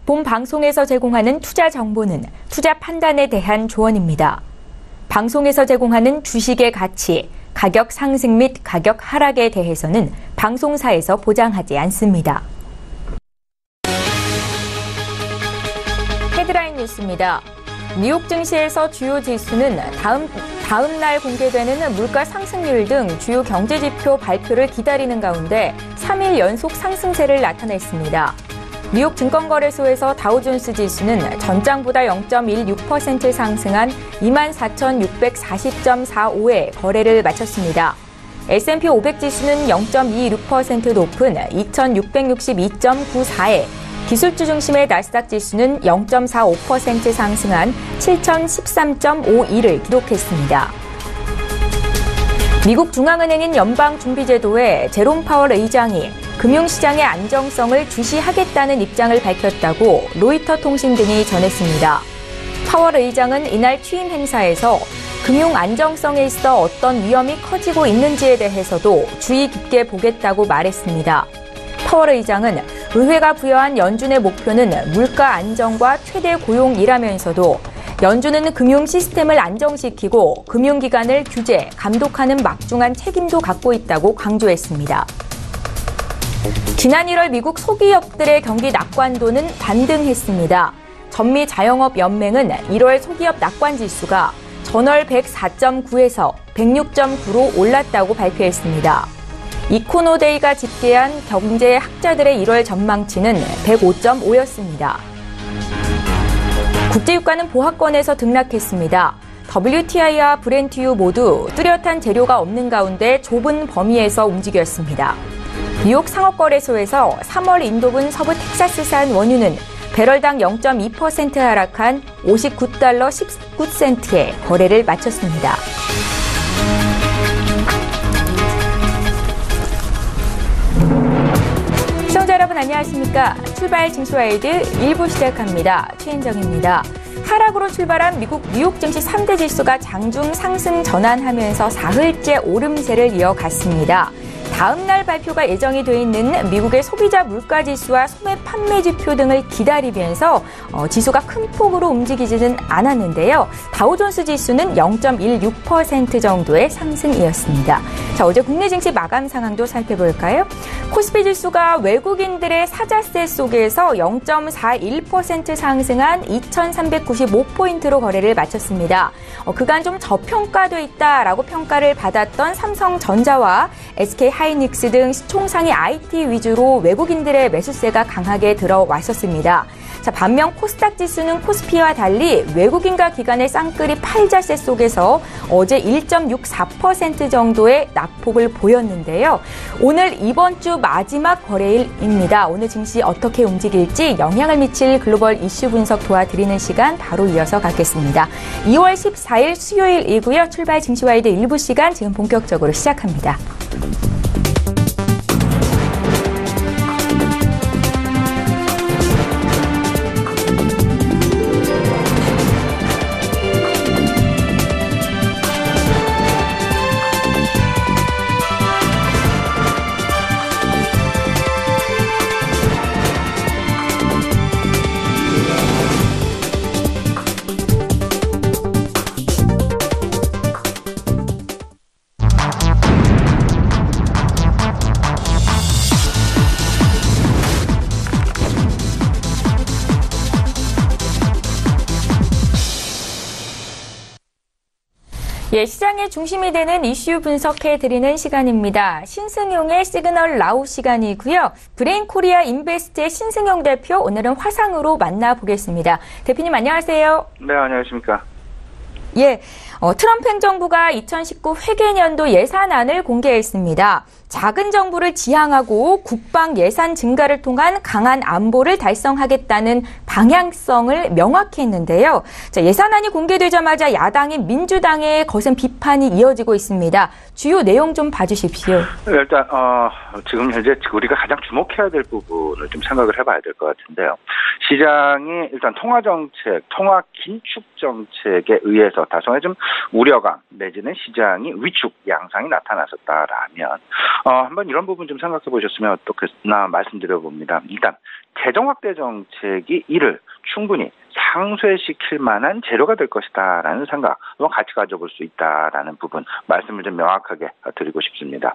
본 방송에서 제공하는 투자 정보는 투자 판단에 대한 조언입니다. 방송에서 제공하는 주식의 가치, 가격 상승 및 가격 하락에 대해서는 방송사에서 보장하지 않습니다. 헤드라인 뉴스입니다. 뉴욕 증시에서 주요 지수는 다음 날 공개되는 물가 상승률 등 주요 경제 지표 발표를 기다리는 가운데 3일 연속 상승세를 나타냈습니다. 뉴욕 증권거래소에서 다우존스 지수는 전장보다 0.16% 상승한 24,640.45에 거래를 마쳤습니다. S&P 500 지수는 0.26% 높은 2,662.94에 기술주 중심의 나스닥 지수는 0.45% 상승한 7,013.52를 기록했습니다. 미국 중앙은행인 연방준비제도의 제롬 파월 의장이 금융시장의 안정성을 주시하겠다는 입장을 밝혔다고 로이터 통신 등이 전했습니다. 파월 의장은 이날 취임 행사에서 금융 안정성에 있어 어떤 위험이 커지고 있는지에 대해서도 주의 깊게 보겠다고 말했습니다. 파월 의장은 의회가 부여한 연준의 목표는 물가 안정과 최대 고용이라면서도 연준은 금융 시스템을 안정시키고 금융기관을 규제, 감독하는 막중한 책임도 갖고 있다고 강조했습니다. 지난 1월 미국 소기업들의 경기 낙관도는 반등했습니다. 전미자영업연맹은 1월 소기업 낙관지수가 전월 104.9에서 106.9로 올랐다고 발표했습니다. 이코노데이가 집계한 경제학자들의 1월 전망치는 105.5였습니다. 국제유가는 보합권에서 등락했습니다. WTI와 브렌트유 모두 뚜렷한 재료가 없는 가운데 좁은 범위에서 움직였습니다. 뉴욕 상업거래소에서 3월 인도분 서부 텍사스산 원유는 배럴당 0.2% 하락한 $59 19센트에 거래를 마쳤습니다. 시청자 여러분 안녕하십니까? 출발 증시와이드 1부 시작합니다. 최인정입니다. 하락으로 출발한 미국 뉴욕 증시 3대 지수가 장중 상승 전환하면서 사흘째 오름세를 이어갔습니다. 다음 날 발표가 예정이 돼 있는 미국의 소비자 물가지수와 소매 판매지표 등을 기다리면서 지수가 큰 폭으로 움직이지는 않았는데요. 다우존스 지수는 0.16% 정도의 상승이었습니다. 자, 어제 국내 증시 마감 상황도 살펴볼까요? 코스피 지수가 외국인들의 사자세 속에서 0.41% 상승한 2,395포인트로 거래를 마쳤습니다. 그간 좀 저평가돼 있다라고 평가를 받았던 삼성전자와 SK하이닉스 등 시총상위 IT 위주로 외국인들의 매수세가 강하게 들어왔었습니다. 자, 반면 코스닥 지수는 코스피와 달리 외국인과 기관의 쌍끌이 팔자세 속에서 어제 1.64% 정도의 낙폭을 보였는데요. 오늘 이번 주 마지막 거래일입니다. 오늘 증시 어떻게 움직일지 영향을 미칠 글로벌 이슈 분석 도와드리는 시간 바로 이어서 갖겠습니다. 2월 14일 수요일이고요. 출발 증시와이드 일부 시간 지금 본격적으로 시작합니다. 예, 시장의 중심이 되는 이슈 분석해드리는 시간입니다. 신승용의 시그널 나우 시간이고요. 브레인코리아 인베스트의 신승용 대표, 오늘은 화상으로 만나보겠습니다. 대표님 안녕하세요. 네, 안녕하십니까. 예, 트럼프 행정부가 2019 회계년도 예산안을 공개했습니다. 작은 정부를 지향하고 국방 예산 증가를 통한 강한 안보를 달성하겠다는 방향성을 명확히 했는데요. 자, 예산안이 공개되자마자 야당인 민주당의 거센 비판이 이어지고 있습니다. 주요 내용 좀 봐주십시오. 일단 지금 현재 우리가 가장 주목해야 될 부분을 좀 생각을 해봐야 될 것 같은데요. 시장이 일단 통화정책, 통화긴축정책에 의해서 다소의 좀 우려감 내지는 시장이 위축 양상이 나타났었다라면 한번 이런 부분 좀 생각해 보셨으면 어떻겠나 말씀드려 봅니다. 일단 재정 확대 정책이 이를 충분히 상쇄시킬 만한 재료가 될 것이다라는 생각 한번 같이 가져볼 수 있다라는 부분 말씀을 좀 명확하게 드리고 싶습니다.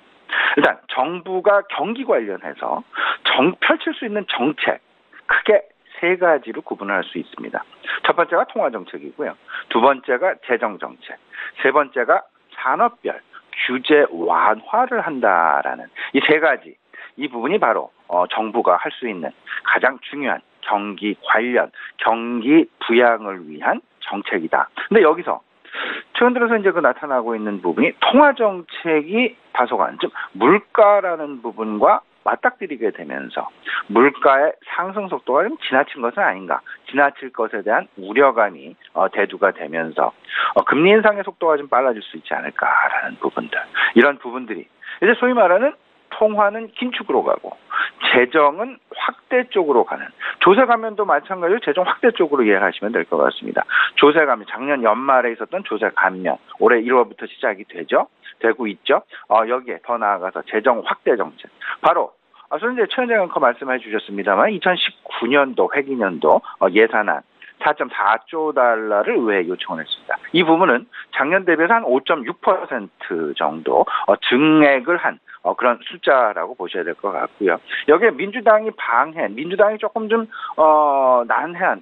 일단 정부가 경기 관련해서 펼칠 수 있는 정책 크게 세 가지로 구분할 수 있습니다. 첫 번째가 통화정책이고요. 두 번째가 재정정책, 세 번째가 산업별 규제 완화를 한다라는 이 세 가지, 이 부분이 바로 정부가 할 수 있는 가장 중요한 경기 관련, 경기 부양을 위한 정책이다. 근데 여기서 최근 들어서 이제 나타나고 있는 부분이 통화정책이 다소간 좀 물가라는 부분과 맞닥뜨리게 되면서 물가의 상승 속도가 좀 지나친 것은 아닌가, 지나칠 것에 대한 우려감이 대두가 되면서 금리 인상의 속도가 좀 빨라질 수 있지 않을까라는 부분들, 이런 부분들이 이제 소위 말하는 통화는 긴축으로 가고 재정은 확대 쪽으로 가는, 조세 감면도 마찬가지로 재정 확대 쪽으로 이해하시면 될 것 같습니다. 조세 감면, 작년 연말에 있었던 조세 감면 올해 1월부터 시작이 되고 있죠. 여기에 더 나아가서 재정 확대 정책, 바로 앞서 이제 최현정 앵커 말씀해 주셨습니다만 2019년도 회기년도 예산안 4.4조 달러를 의회에 요청을 했습니다. 이 부분은 작년 대비해서 한 5.6% 정도 증액을 한 그런 숫자라고 보셔야 될 것 같고요. 여기에 민주당이 조금 좀 난해한,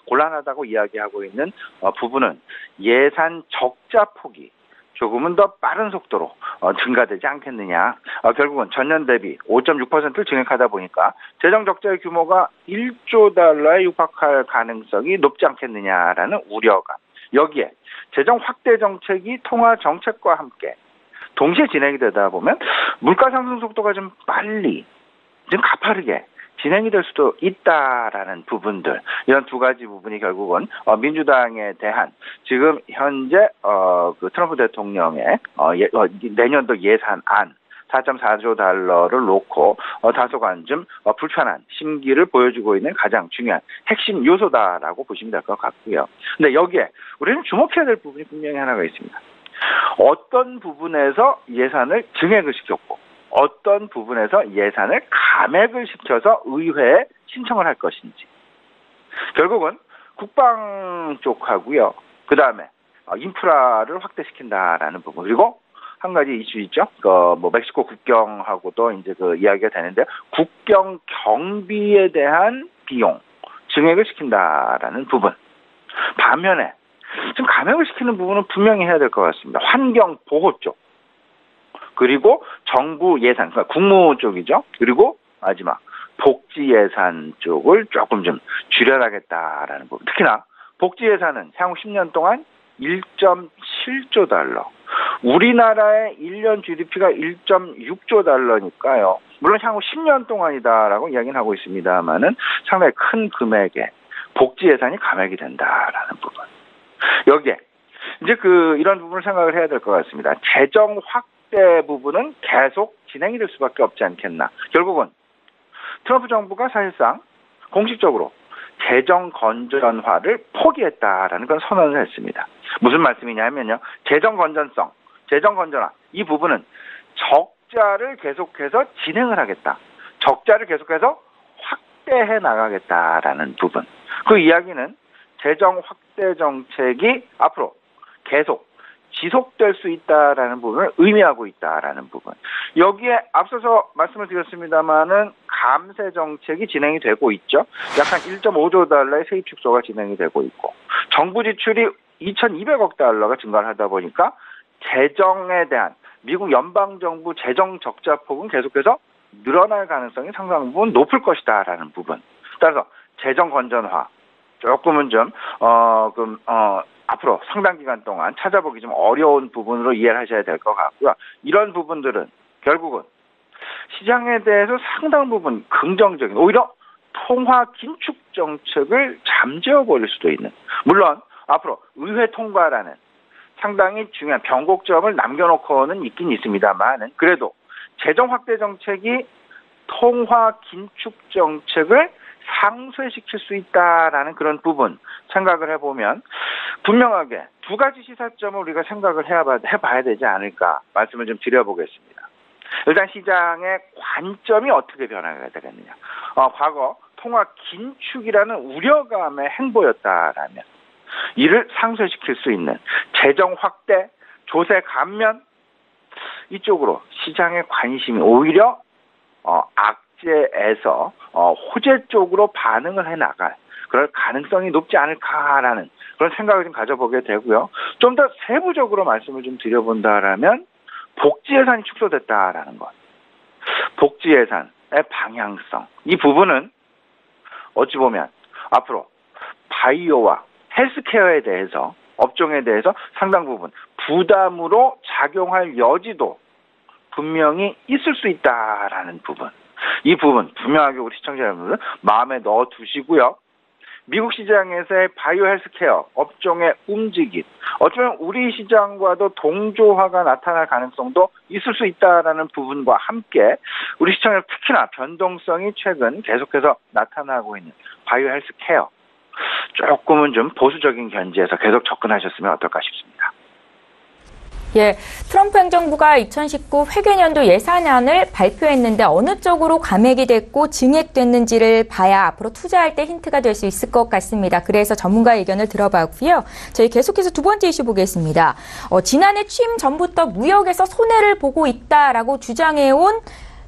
곤란하다고 이야기하고 있는 부분은 예산 적자 폭이 조금은 더 빠른 속도로 증가되지 않겠느냐. 결국은 전년 대비 5.6%를 증액하다 보니까 재정 적자의 규모가 1조 달러에 육박할 가능성이 높지 않겠느냐라는 우려감. 여기에 재정 확대 정책이 통화 정책과 함께 동시에 진행이 되다 보면 물가 상승 속도가 좀 빨리, 좀 가파르게 진행이 될 수도 있다라는 부분들, 이런 두 가지 부분이 결국은 민주당에 대한 지금 현재 트럼프 대통령의 내년도 예산안 4.4조 달러를 놓고 다소간 좀 불편한 심기를 보여주고 있는 가장 중요한 핵심 요소다라고 보시면 될 것 같고요. 근데 여기에 우리는 주목해야 될 부분이 분명히 하나가 있습니다. 어떤 부분에서 예산을 증액을 시켰고 어떤 부분에서 예산을 감액을 시켜서 의회에 신청을 할 것인지, 결국은 국방 쪽하고요, 그 다음에 인프라를 확대시킨다라는 부분, 그리고 한 가지 이슈 있죠. 멕시코 국경하고도 이제 이야기가 되는데, 국경 경비에 대한 비용 증액을 시킨다라는 부분. 반면에 좀 감액을 시키는 부분은 분명히 해야 될 것 같습니다. 환경 보호 쪽, 그리고 정부 예산, 그러니까 국무 쪽이죠. 그리고 마지막 복지 예산 쪽을 조금 좀 줄여나겠다라는 부분. 특히나 복지 예산은 향후 10년 동안 1.7조 달러. 우리나라의 1년 GDP가 1.6조 달러니까요. 물론 향후 10년 동안이다라고 이야기는 하고 있습니다만은 상당히 큰 금액의 복지 예산이 감액이 된다라는 부분. 여기에 이제 이런 부분을 생각을 해야 될 것 같습니다. 재정 확대 부분은 계속 진행이 될 수밖에 없지 않겠나. 결국은 트럼프 정부가 사실상 공식적으로 재정 건전화를 포기했다라는 건 선언을 했습니다. 무슨 말씀이냐면요. 재정 건전성, 재정 건전화, 이 부분은 적자를 계속해서 진행을 하겠다. 적자를 계속해서 확대해 나가겠다라는 부분. 그 이야기는 재정 확대 정책이 앞으로 계속 지속될 수 있다라는 부분을 의미하고 있다라는 부분. 여기에 앞서서 말씀을 드렸습니다마는 감세 정책이 진행이 되고 있죠. 약 한 1.5조 달러의 세입 축소가 진행이 되고 있고, 정부 지출이 2,200억 달러가 증가를 하다 보니까 재정에 대한 미국 연방정부 재정 적자 폭은 계속해서 늘어날 가능성이 상당 부분 높을 것이다라는 부분. 따라서 재정 건전화 조금은 좀 앞으로 상당 기간 동안 찾아보기 좀 어려운 부분으로 이해를 하셔야 될 것 같고요. 이런 부분들은 결국은 시장에 대해서 상당 부분 긍정적인, 오히려 통화 긴축 정책을 잠재워버릴 수도 있는, 물론 앞으로 의회 통과라는 상당히 중요한 변곡점을 남겨놓고는 있긴 있습니다만, 그래도 재정 확대 정책이 통화 긴축 정책을 상쇄시킬 수 있다라는 그런 부분 생각을 해보면 분명하게 두 가지 시사점을 우리가 생각을 해봐야 되지 않을까 말씀을 좀 드려보겠습니다. 일단 시장의 관점이 어떻게 변화가 되겠느냐. 과거 통화 긴축이라는 우려감의 행보였다라면 이를 상쇄시킬 수 있는 재정 확대, 조세 감면 이쪽으로 시장의 관심이 오히려 악재에서 호재 쪽으로 반응을 해나갈 그럴 가능성이 높지 않을까라는 그런 생각을 좀 가져보게 되고요. 좀 더 세부적으로 말씀을 좀 드려본다라면 복지 예산이 축소됐다라는 것. 복지 예산의 방향성. 이 부분은 어찌 보면 앞으로 바이오와 헬스케어에 대해서 업종에 대해서 상당 부분 부담으로 작용할 여지도 분명히 있을 수 있다라는 부분. 이 부분 분명하게 우리 시청자 여러분들 마음에 넣어두시고요. 미국 시장에서의 바이오 헬스케어 업종의 움직임, 어쩌면 우리 시장과도 동조화가 나타날 가능성도 있을 수 있다라는 부분과 함께 우리 시장에 특히나 변동성이 최근 계속해서 나타나고 있는 바이오 헬스케어 조금은 좀 보수적인 견지에서 계속 접근하셨으면 어떨까 싶습니다. 예, 트럼프 행정부가 2019 회계년도 예산안을 발표했는데 어느 쪽으로 감액이 됐고 증액됐는지를 봐야 앞으로 투자할 때 힌트가 될 수 있을 것 같습니다. 그래서 전문가의 의견을 들어봤고요. 저희 계속해서 두 번째 이슈 보겠습니다. 지난해 취임 전부터 무역에서 손해를 보고 있다라고 주장해온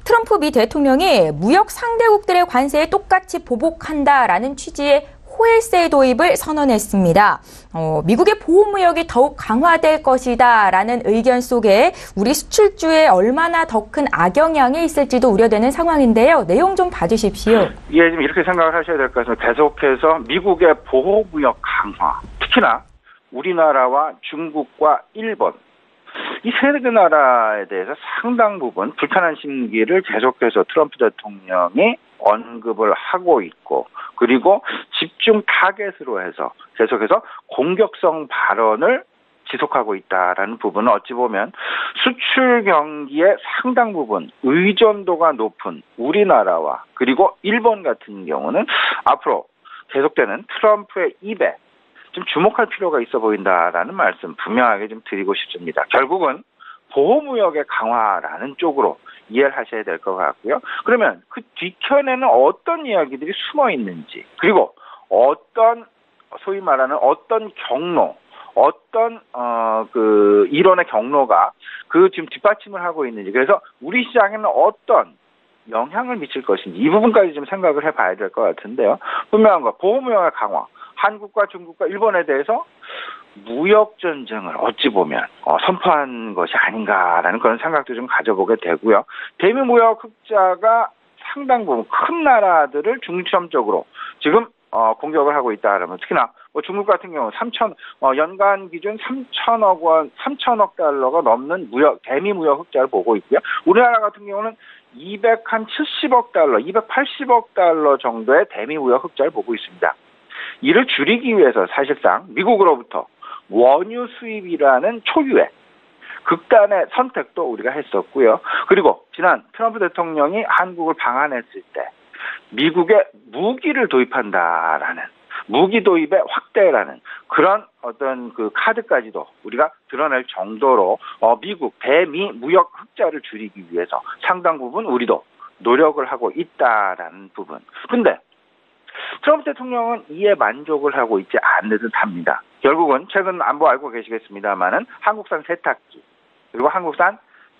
트럼프 미 대통령이 무역 상대국들의 관세에 똑같이 보복한다라는 취지의 호엘세 도입을 선언했습니다. 미국의 보호무역이 더욱 강화될 것이다라는 의견 속에 우리 수출주에 얼마나 더 큰 악영향이 있을지도 우려되는 상황인데요. 내용 좀 봐주십시오. 예, 지금 이렇게 생각을 하셔야 될 것 같습니다. 계속해서 미국의 보호무역 강화, 특히나 우리나라와 중국과 일본, 이 세 개 나라에 대해서 상당 부분 불편한 심기를 계속해서 트럼프 대통령이 언급을 하고 있고 그리고 집중 타겟으로 해서 계속해서 공격성 발언을 지속하고 있다라는 부분은 어찌 보면 수출 경기의 상당 부분 의존도가 높은 우리나라와 그리고 일본 같은 경우는 앞으로 계속되는 트럼프의 입에 좀 주목할 필요가 있어 보인다라는 말씀 분명하게 좀 드리고 싶습니다. 결국은 보호무역의 강화라는 쪽으로 이해를 하셔야 될 것 같고요. 그러면 그 뒤편에는 어떤 이야기들이 숨어 있는지 그리고 어떤 소위 말하는 어떤 경로 어떤 그 이론의 경로가 그 지금 뒷받침을 하고 있는지 그래서 우리 시장에는 어떤 영향을 미칠 것인지 이 부분까지 좀 생각을 해봐야 될 것 같은데요. 분명한 거 보호무역의 강화 한국과 중국과 일본에 대해서 무역 전쟁을 어찌 보면 선포한 것이 아닌가라는 그런 생각도 좀 가져보게 되고요. 대미 무역 흑자가 상당 부분 큰 나라들을 중점적으로 지금 공격을 하고 있다라면 특히나 중국 같은 경우 연간 기준 3천억 달러가 넘는 대미 무역 흑자를 보고 있고요. 우리나라 같은 경우는 270억 달러, 280억 달러 정도의 대미 무역 흑자를 보고 있습니다. 이를 줄이기 위해서 사실상 미국으로부터 원유 수입이라는 초유의 극단의 선택도 우리가 했었고요. 그리고 지난 트럼프 대통령이 한국을 방한했을 때 미국에 무기를 도입한다라는 무기 도입의 확대라는 그런 어떤 그 카드까지도 우리가 드러낼 정도로 미국 대미 무역 흑자를 줄이기 위해서 상당 부분 우리도 노력을 하고 있다라는 부분. 근데 트럼프 대통령은 이에 만족을 하고 있지 않는 듯합니다. 결국은 최근 안보 알고 계시겠습니다만은 한국산 세탁기 그리고 한국산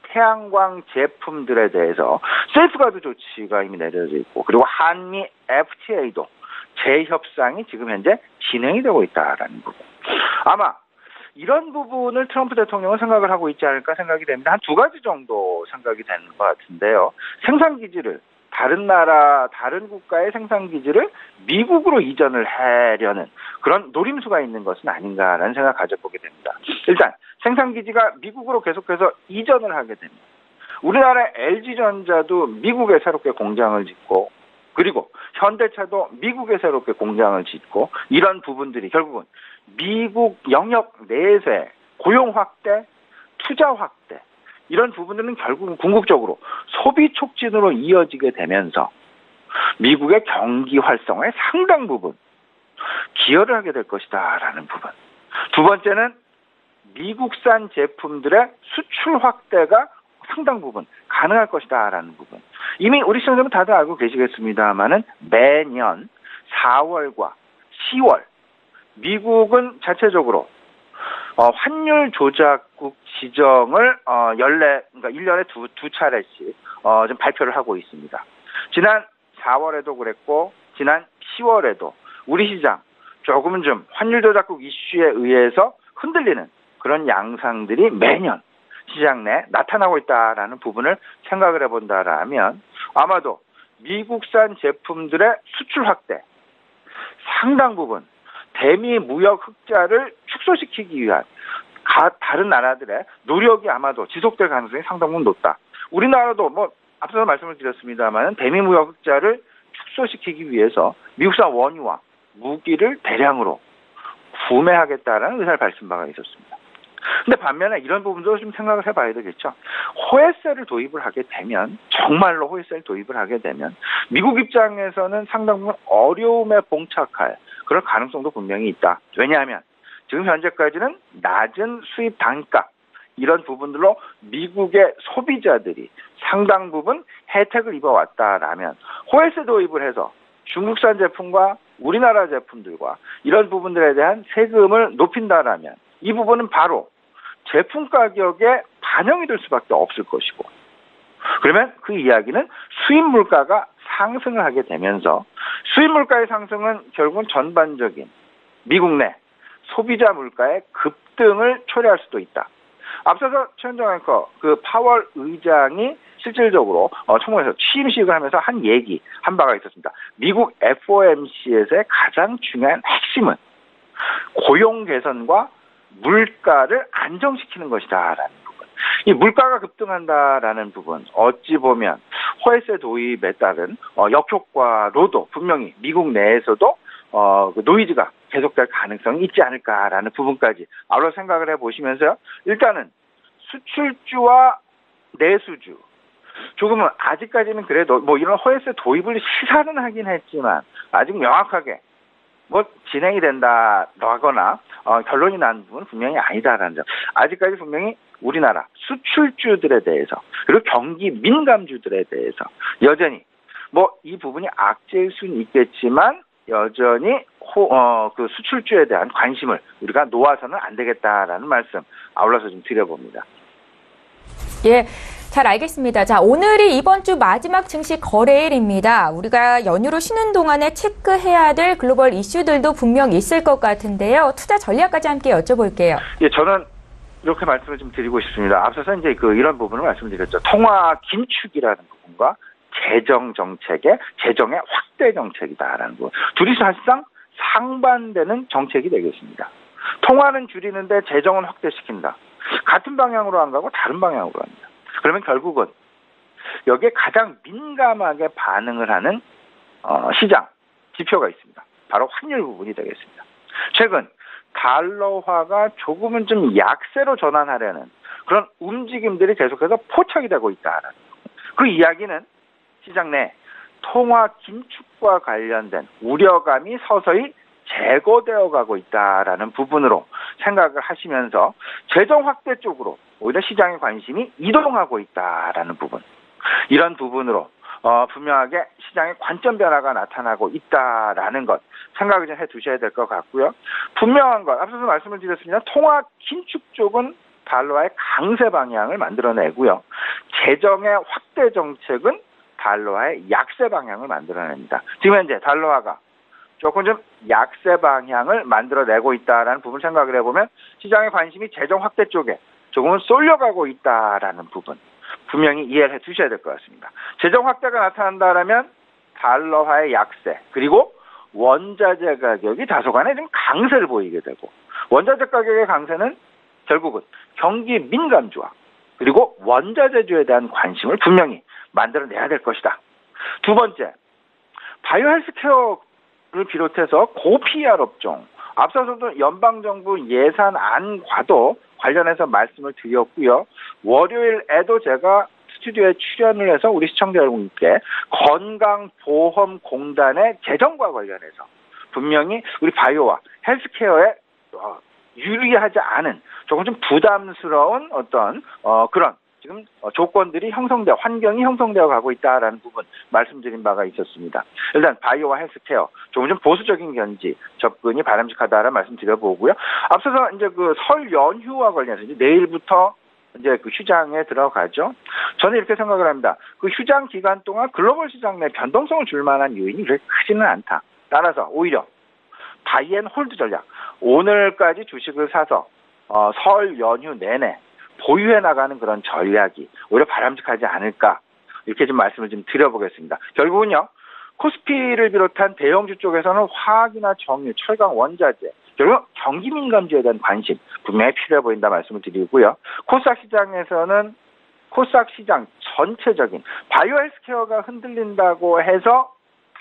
태양광 제품들에 대해서 세이프가드 조치가 이미 내려져 있고 그리고 한미 FTA도 재협상이 지금 현재 진행이 되고 있다라는 부분. 아마 이런 부분을 트럼프 대통령은 생각을 하고 있지 않을까 생각이 됩니다. 한 두 가지 정도 생각이 되는 것 같은데요. 생산기지를 다른 국가의 생산기지를 미국으로 이전을 하려는 그런 노림수가 있는 것은 아닌가라는 생각을 가져보게 됩니다. 일단 생산기지가 미국으로 계속해서 이전을 하게 됩니다. 우리나라의 LG전자도 미국에 새롭게 공장을 짓고 그리고 현대차도 미국에 새롭게 공장을 짓고 이런 부분들이 결국은 미국 영역 내에서의 고용 확대, 투자 확대 이런 부분들은 결국은 궁극적으로 소비 촉진으로 이어지게 되면서 미국의 경기 활성화에 상당 부분 기여를 하게 될 것이다라는 부분. 두 번째는 미국산 제품들의 수출 확대가 상당 부분 가능할 것이다라는 부분. 이미 우리 시청자분 다들 알고 계시겠습니다만은 매년 4월과 10월 미국은 자체적으로 환율 조작국 지정을 그러니까 1년에 두 차례씩 좀 발표를 하고 있습니다. 지난 4월에도 그랬고 지난 10월에도 우리 시장 조금은 좀 환율 조작국 이슈에 의해서 흔들리는 그런 양상들이 매년 시장 내 나타나고 있다라는 부분을 생각을 해본다라면 아마도 미국산 제품들의 수출 확대 상당 부분 대미 무역 흑자를 축소시키기 위한 다른 나라들의 노력이 아마도 지속될 가능성이 상당 부분 높다. 우리나라도 앞서서 말씀을 드렸습니다만 대미 무역 흑자를 축소시키기 위해서 미국산 원유와 무기를 대량으로 구매하겠다라는 의사를 밝힌 바가 있었습니다. 근데 반면에 이런 부분도 좀 생각을 해봐야 되겠죠. 호외세를 도입을 하게 되면 정말로 호외세를 도입을 하게 되면 미국 입장에서는 상당 부분 어려움에 봉착할 그런 가능성도 분명히 있다. 왜냐하면 지금 현재까지는 낮은 수입 단가 이런 부분들로 미국의 소비자들이 상당 부분 혜택을 입어왔다라면 호외세 도입을 해서 중국산 제품과 우리나라 제품들과 이런 부분들에 대한 세금을 높인다라면 이 부분은 바로 제품 가격에 반영이 될 수밖에 없을 것이고 그러면 그 이야기는 수입 물가가 상승을 하게 되면서 수입 물가의 상승은 결국은 전반적인 미국 내 소비자 물가의 급등을 초래할 수도 있다. 앞서서 최현정 앵커 파월 의장이 실질적으로 청문회에서 취임식을 하면서 한 바가 있었습니다. 미국 FOMC에서의 가장 중요한 핵심은 고용 개선과 물가를 안정시키는 것이다라는 부분. 이 물가가 급등한다라는 부분 어찌 보면 호외세 도입에 따른 역효과로도 분명히 미국 내에서도 노이즈가 계속될 가능성이 있지 않을까라는 부분까지 아울러 생각을 해보시면서요. 일단은 수출주와 내수주 조금은 아직까지는 그래도 이런 호외세 도입을 시사는 하긴 했지만 아직 명확하게 진행이 된다라거나 결론이 난 부분은 분명히 아니다라는 점. 아직까지 분명히 우리나라 수출주들에 대해서 그리고 경기 민감주들에 대해서 여전히 이 부분이 악재일 수는 있겠지만 여전히 그 수출주에 대한 관심을 우리가 놓아서는 안 되겠다라는 말씀 아울러서 좀 드려봅니다. 예. 잘 알겠습니다. 자, 오늘이 이번 주 마지막 증시 거래일입니다. 우리가 연휴로 쉬는 동안에 체크해야 될 글로벌 이슈들도 분명 있을 것 같은데요. 투자 전략까지 함께 여쭤볼게요. 예, 저는 이렇게 말씀을 좀 드리고 싶습니다. 앞서서 이제 이런 부분을 말씀드렸죠. 통화 긴축이라는 부분과 재정의 확대 정책이다라는 부분. 둘이 사실상 상반되는 정책이 되겠습니다. 통화는 줄이는데 재정은 확대시킨다. 같은 방향으로 안 가고 다른 방향으로 갑니다. 그러면 결국은 여기에 가장 민감하게 반응을 하는 시장 지표가 있습니다. 바로 환율 부분이 되겠습니다. 최근 달러화가 조금은 좀 약세로 전환하려는 그런 움직임들이 계속해서 포착이 되고 있다는 그 이야기는 시장 내 통화 긴축과 관련된 우려감이 서서히 제거되어 가고 있다라는 부분으로 생각을 하시면서 재정 확대 쪽으로 오히려 시장의 관심이 이동하고 있다라는 부분. 이런 부분으로 분명하게 시장의 관점 변화가 나타나고 있다라는 것 생각을 좀 해두셔야 될 것 같고요. 분명한 것, 앞서서 말씀을 드렸습니다. 통화 긴축 쪽은 달러화의 강세 방향을 만들어내고요. 재정의 확대 정책은 달러화의 약세 방향을 만들어냅니다. 지금 현재 달러화가 조금 좀 약세 방향을 만들어내고 있다라는 부분 생각을 해보면 시장의 관심이 재정 확대 쪽에 조금은 쏠려가고 있다라는 부분 분명히 이해를 해두셔야 될 것 같습니다. 재정 확대가 나타난다라면 달러화의 약세 그리고 원자재 가격이 다소간에 좀 강세를 보이게 되고 원자재 가격의 강세는 결국은 경기 민감주와 그리고 원자재주에 대한 관심을 분명히 만들어내야 될 것이다. 두 번째, 바이오 헬스케어를 비롯해서 고PER 업종 앞서서도 연방정부 예산안과도 관련해서 말씀을 드렸고요. 월요일에도 제가 스튜디오에 출연을 해서 우리 시청자 여러분께 건강보험공단의 재정과 관련해서 분명히 우리 바이오와 헬스케어의 유리하지 않은 조금 좀 부담스러운 어떤 그런 지금 조건들이 환경이 형성되어 가고 있다라는 부분 말씀드린 바가 있었습니다. 일단 바이오와 헬스케어 조금 좀 보수적인 견지 접근이 바람직하다라는 말씀드려보고요. 앞서서 이제 그 설 연휴와 관련해서 이제 내일부터 이제 그 휴장에 들어가죠. 저는 이렇게 생각을 합니다. 그 휴장 기간 동안 글로벌 시장 내 변동성을 줄 만한 요인이 그렇게 크지는 않다. 따라서 오히려 바이앤홀드 전략, 오늘까지 주식을 사서 설 연휴 내내 보유해 나가는 그런 전략이 오히려 바람직하지 않을까, 이렇게 좀 말씀을 좀 드려보겠습니다. 결국은요, 코스피를 비롯한 대형주 쪽에서는 화학이나 정유, 철강, 원자재, 결국 경기 민감주에 대한 관심 분명히 필요해 보인다 말씀을 드리고요. 코스닥 시장에서는 코스닥 시장 전체적인 바이오 헬스케어가 흔들린다고 해서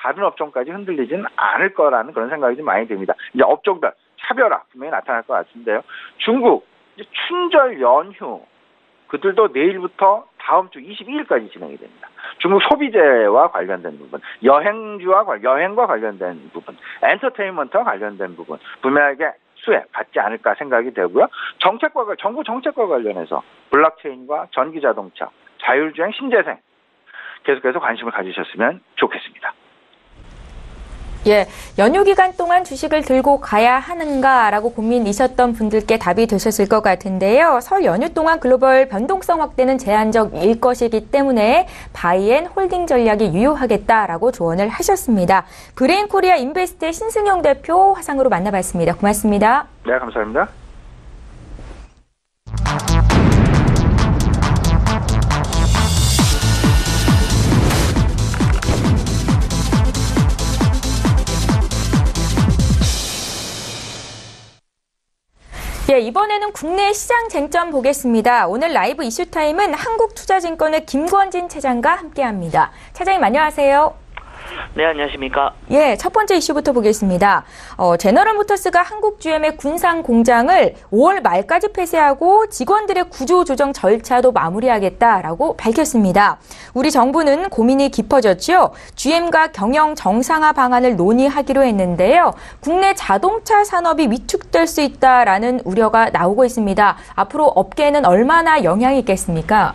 다른 업종까지 흔들리지는 않을 거라는 그런 생각이 좀 많이 듭니다. 이제 업종별 차별화 분명히 나타날 것 같은데요. 중국 이제 춘절 연휴, 그들도 내일부터 다음 주 22일까지 진행이 됩니다. 중국 소비재와 관련된 부분, 여행과 관련된 부분, 엔터테인먼트와 관련된 부분 분명하게 수혜 받지 않을까 생각이 되고요. 정부 정책과 관련해서 블록체인과 전기자동차, 자율주행, 신재생 계속해서 관심을 가지셨으면 좋겠습니다. 예, 연휴 기간 동안 주식을 들고 가야 하는가라고 고민이셨던 분들께 답이 되셨을 것 같은데요. 설 연휴 동안 글로벌 변동성 확대는 제한적일 것이기 때문에 바이앤홀딩 전략이 유효하겠다라고 조언을 하셨습니다. 그레인코리아 인베스트의 신승용 대표 화상으로 만나봤습니다. 고맙습니다. 네, 감사합니다. 예, 이번에는 국내 시장 쟁점 보겠습니다. 오늘 라이브 이슈타임은 한국투자증권의 김권진 차장과 함께합니다. 차장님 안녕하세요. 네, 안녕하십니까. 예, 첫 번째 이슈부터 보겠습니다. 제너럴모터스가 한국 GM의 군산 공장을 5월 말까지 폐쇄하고 직원들의 구조조정 절차도 마무리하겠다라고 밝혔습니다. 우리 정부는 고민이 깊어졌죠. GM과 경영 정상화 방안을 논의하기로 했는데요. 국내 자동차 산업이 위축될 수 있다라는 우려가 나오고 있습니다. 앞으로 업계에는 얼마나 영향이 있겠습니까?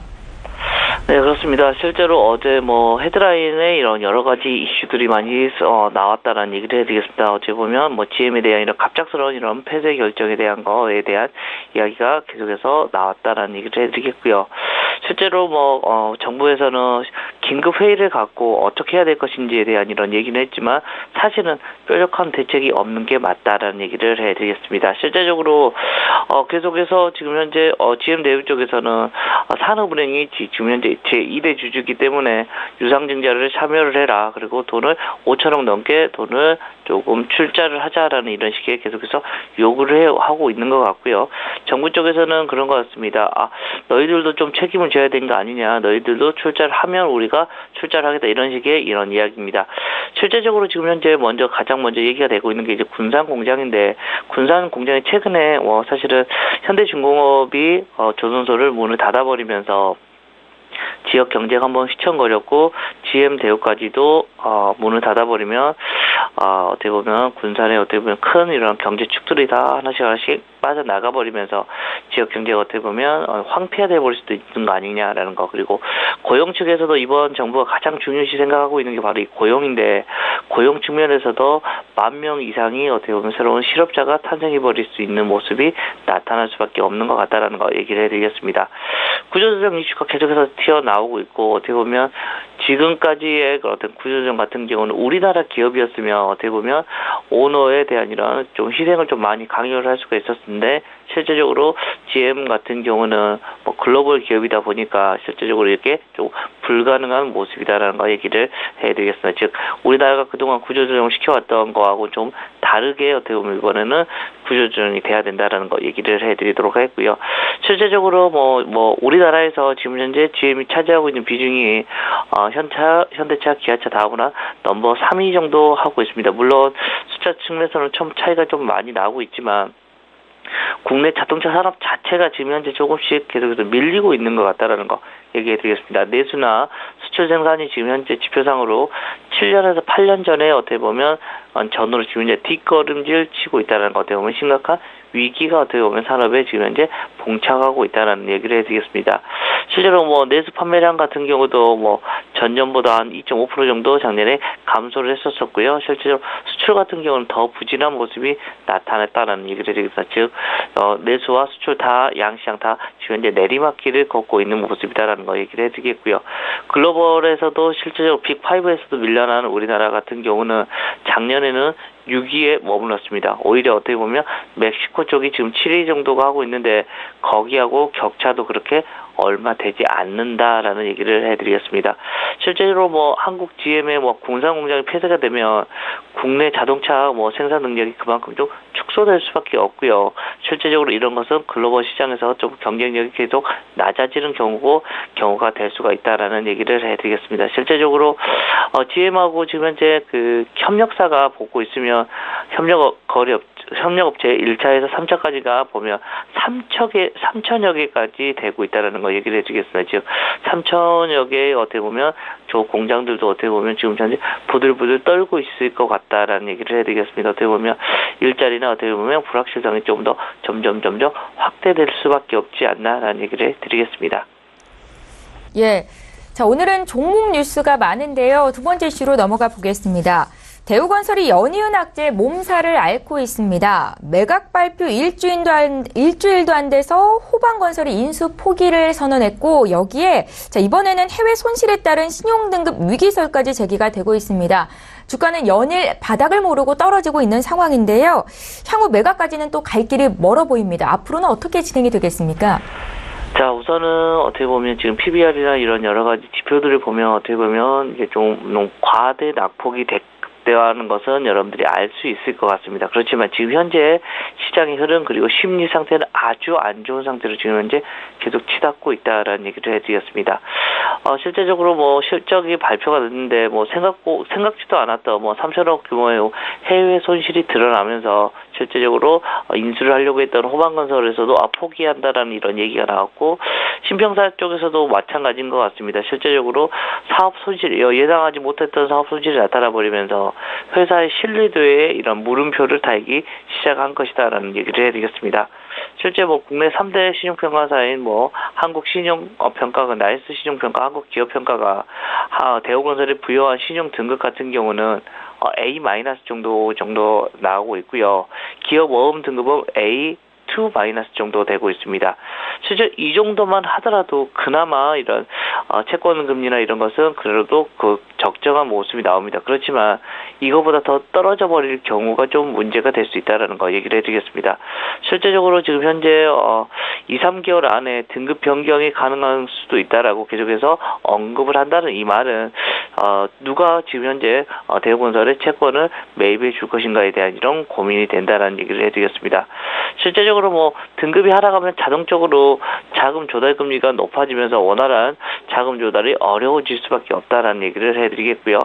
네, 그렇습니다. 실제로 어제 헤드라인에 이런 여러 가지 이슈들이 많이 나왔다라는 얘기를 해드리겠습니다. 어제 보면 GM에 대한 이런 갑작스러운 이런 폐쇄 결정에 대한 거에 대한 이야기가 계속해서 나왔다라는 얘기를 해드리겠고요. 실제로 정부에서는 긴급 회의를 갖고 어떻게 해야 될 것인지에 대한 이런 얘기는 했지만 사실은 뾰족한 대책이 없는 게 맞다라는 얘기를 해드리겠습니다. 실제적으로 계속해서 지금 현재 GM 내부 쪽에서는 산업은행이 지금 현재 제2대 주주이기 때문에 유상증자를 참여를 해라. 그리고 돈을 5천억 넘게 돈을 조금 출자를 하자라는 이런 식의 계속해서 요구를 하고 있는 것 같고요. 정부 쪽에서는 그런 것 같습니다. 너희들도 좀 책임을 져야 되는 거 아니냐. 너희들도 출자를 하면 우리가 출자를 하겠다. 이런 식의 이런 이야기입니다. 실제적으로 지금 현재 가장 먼저 얘기가 되고 있는 게 이제 군산 공장인데, 군산 공장이 최근에 사실은 현대중공업이 조선소를 문을 닫아버리면서 지역 경제가 한번 휘청거렸고 GM 대우까지도 문을 닫아버리면 어떻게 보면 군산에 어떻게 보면 큰 이런 경제 축들이 다 하나씩 빠져나가버리면서 지역 경제가 어떻게 보면 황폐화 돼버릴 수도 있는 거 아니냐라는 거. 그리고 고용 측에서도 이번 정부가 가장 중요시 생각하고 있는 게 바로 이 고용인데, 고용 측면에서도 10,000명 이상이 어떻게 보면 새로운 실업자가 탄생해버릴 수 있는 모습이 나타날 수밖에 없는 것 같다라는 거 얘기를 해드리겠습니다. 구조조정 이슈가 계속해서 튀어나오고 있고, 어떻게 보면 지금까지의 어떤 구조조정 같은 경우는 우리나라 기업이었으면 어떻게 보면 오너에 대한 이런 좀 희생을 좀 많이 강요를 할 수가 있었는데, 실제적으로 GM 같은 경우는 글로벌 기업이다 보니까 실제적으로 이렇게 좀 불가능한 모습이다라는 거 얘기를 해드리겠습니다. 즉 우리나라가 그동안 구조조정 시켜왔던 거하고 좀 다르게 어떻게 보면 이번에는 구조조정이 돼야 된다라는 거 얘기를 해드리도록 하겠고요. 실제적으로 우리나라에서 지금 현재 GM이 차지하고 있는 비중이 현대차, 기아차 다음으로 넘버 3위 정도 하고 있습니다. 물론 숫자 측면에서는 좀 차이가 좀 많이 나고 있지만 국내 자동차 산업 자체가 지금 현재 조금씩 계속해서 밀리고 있는 것 같다라는 거 얘기해 드리겠습니다. 내수나 수출 생산이 지금 현재 지표상으로 7년에서 8년 전에 어떻게 보면 전으로 지금 이제 뒷걸음질 치고 있다는 것 어떻게 보면 심각한 위기가 어떻게 보면 산업에 지금 현재 봉착하고 있다는 얘기를 해드리겠습니다. 실제로 뭐 내수 판매량 같은 경우도 뭐 전년보다 한 2.5% 정도 작년에 감소를 했었었고요. 실제로 수출 같은 경우는 더 부진한 모습이 나타났다는 얘기를 해드리겠습니다. 즉 내수와 수출 다 양시장 다 지금 현재 내리막길을 걷고 있는 모습이다라는 거 얘기를 해드리겠고요. 글로벌에서도 실제로 빅5에서도 밀려나는 우리나라 같은 경우는 작년에는 6위에 머물렀습니다. 오히려 어떻게 보면 멕시코 쪽이 지금 7위 정도가 하고 있는데 거기하고 격차도 그렇게 얼마 되지 않는다라는 얘기를 해드리겠습니다. 실제로 뭐 한국 GM의 뭐 군산 공장이 폐쇄가 되면 국내 자동차 뭐 생산 능력이 그만큼 좀 축소될 수밖에 없고요. 실제적으로 이런 것은 글로벌 시장에서 좀 경쟁력이 계속 낮아지는 경우가 될 수가 있다라는 얘기를 해드리겠습니다. 실제적으로 GM하고 지금 현재 그 협력사가 붙고 있으면 협력업체 1차에서 3차까지가 보면 3천여 개까지 되고 있다는 거 얘기를 해주겠습니다. 즉 3천여 개 어떻게 보면 저 공장들도 어떻게 보면 지금 현재 부들부들 떨고 있을 것 같다라는 얘기를 해드리겠습니다. 어떻게 보면 일자리나 어떻게 보면 불확실성이 좀 더 점점 확대될 수밖에 없지 않나라는 얘기를 해드리겠습니다. 예. 자, 오늘은 종목 뉴스가 많은데요. 두 번째 이슈로 넘어가 보겠습니다. 대우건설이 연이은 악재 몸살을 앓고 있습니다. 매각 발표 일주일도 안 돼서 호방건설이 인수 포기를 선언했고 여기에 이번에는 해외 손실에 따른 신용등급 위기설까지 제기가 되고 있습니다. 주가는 연일 바닥을 모르고 떨어지고 있는 상황인데요. 향후 매각까지는 또 갈 길이 멀어 보입니다. 앞으로는 어떻게 진행이 되겠습니까? 자, 우선은 어떻게 보면 지금 PBR이나 이런 여러 가지 지표들을 보면 어떻게 보면 이게 좀 과대 낙폭이 대화하는 것은 여러분들이 알 수 있을 것 같습니다. 그렇지만 지금 현재 시장의 흐름 그리고 심리 상태는 아주 안 좋은 상태로 지금 현재 계속 치닫고 있다라는 얘기를 해드리겠습니다. 실제적으로 뭐 실적이 발표가 됐는데 뭐 생각지도 않았던 뭐 3천억 규모의 해외 손실이 드러나면서 실제적으로 인수를 하려고 했던 호방건설에서도 포기한다라는 이런 얘기가 나왔고 신평사 쪽에서도 마찬가지인 것 같습니다. 실제적으로 사업 손실, 예상하지 못했던 사업 손실이 나타나 버리면서 회사의 신뢰도에 이런 물음표를 달기 시작한 것이다라는 얘기를 해드리겠습니다. 실제 뭐 국내 3대 신용평가사인 뭐 한국신용평가가 나이스 신용평가, 한국기업평가가 대우건설에 부여한 신용 등급 같은 경우는 A- 정도 나오고 있고요. 기업 어음 등급은 A2- 정도 되고 있습니다. 실제 이 정도만 하더라도 그나마 이런 채권 금리나 이런 것은 그래도 그 적정한 모습이 나옵니다. 그렇지만 이거보다 더 떨어져 버릴 경우가 좀 문제가 될 수 있다라는 거 얘기를 해드리겠습니다. 실제적으로 지금 현재 2, 3개월 안에 등급 변경이 가능할 수도 있다라고 계속해서 언급을 한다는 이 말은 누가 지금 현재 대우건설의 채권을 매입해 줄 것인가에 대한 이런 고민이 된다라는 얘기를 해드리겠습니다. 실제적으로 뭐 등급이 하락하면 자동적으로 자금 조달 금리가 높아지면서 원활한 자금 조달이 어려워질 수밖에 없다라는 얘기를 해드리겠고요.